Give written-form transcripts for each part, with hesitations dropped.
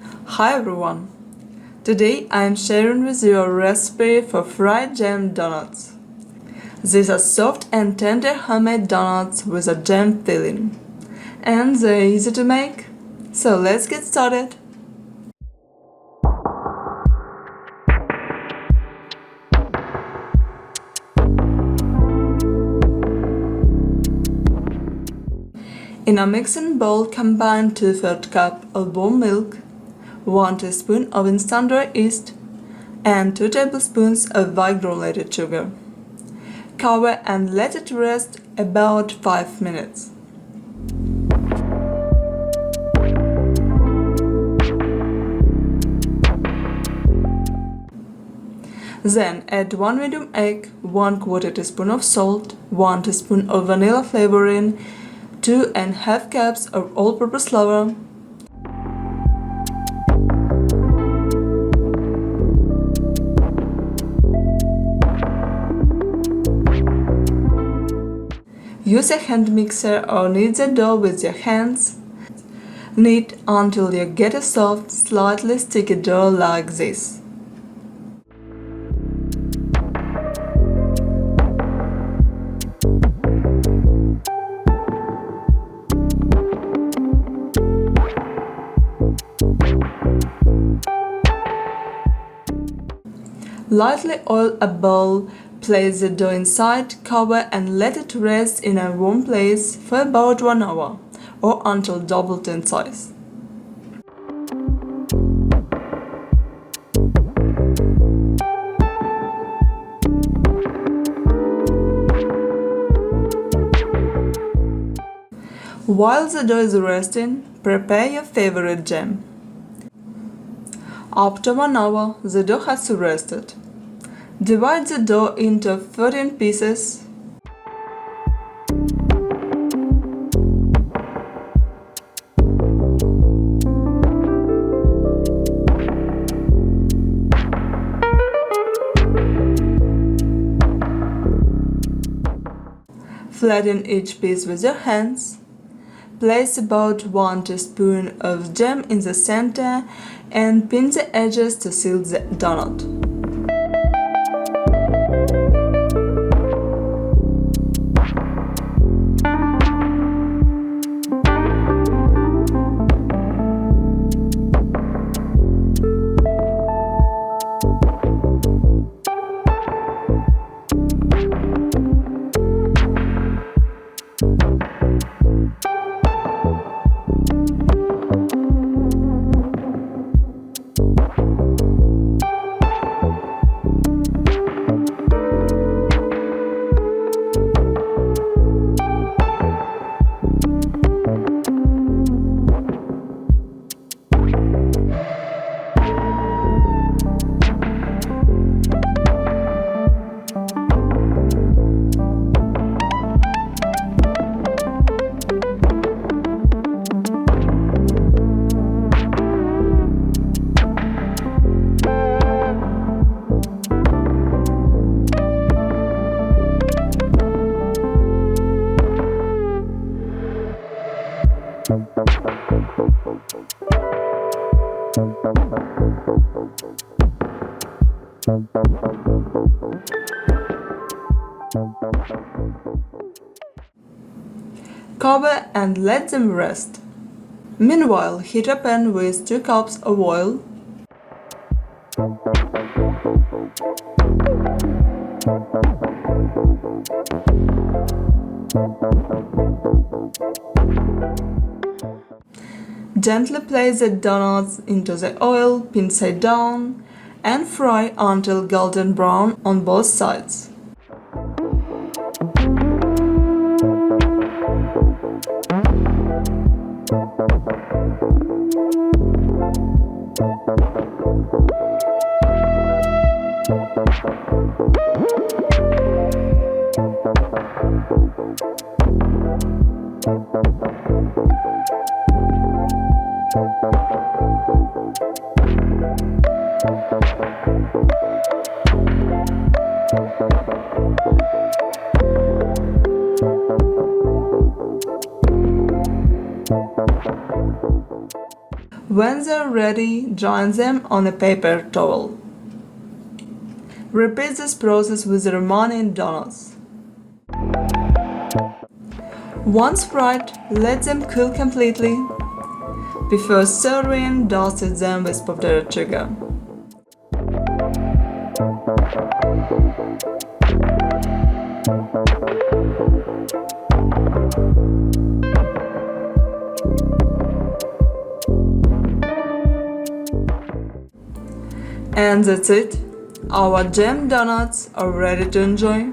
Hi everyone! Today I am sharing with you a recipe for fried jam donuts. These are soft and tender homemade donuts with a jam filling. And they're easy to make. So let's get started! In a mixing bowl, combine 2/3 cup of warm milk, 1 teaspoon of instant yeast, and 2 tablespoons of white granulated sugar. Cover and let it rest about 5 minutes. Then add 1 medium egg, 1/4 teaspoon of salt, 1 teaspoon of vanilla flavoring, 2½ cups of all-purpose flour, use a hand mixer or knead the dough with your hands. Knead until you get a soft, slightly sticky dough like this. Lightly oil a bowl, place the dough inside, cover and let it rest in a warm place for about 1 hour or until doubled in size. While the dough is resting, prepare your favorite jam. After 1 hour, the dough has rested. Divide the dough into 13 pieces. Flatten each piece with your hands. Place about 1 teaspoon of jam in the center and pin the edges to seal the donut. Cover and let them rest. Meanwhile, heat a pan with 2 cups of oil. Gently place the donuts into the oil, pin side down, and fry until golden brown on both sides. When they're ready, dry them on a paper towel. Repeat this process with the remaining donuts. Once fried, let them cool completely. Before serving, dust them with powdered sugar. And that's it. Our jam donuts are ready to enjoy.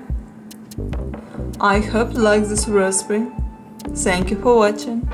I hope you like this recipe. Thank you for watching.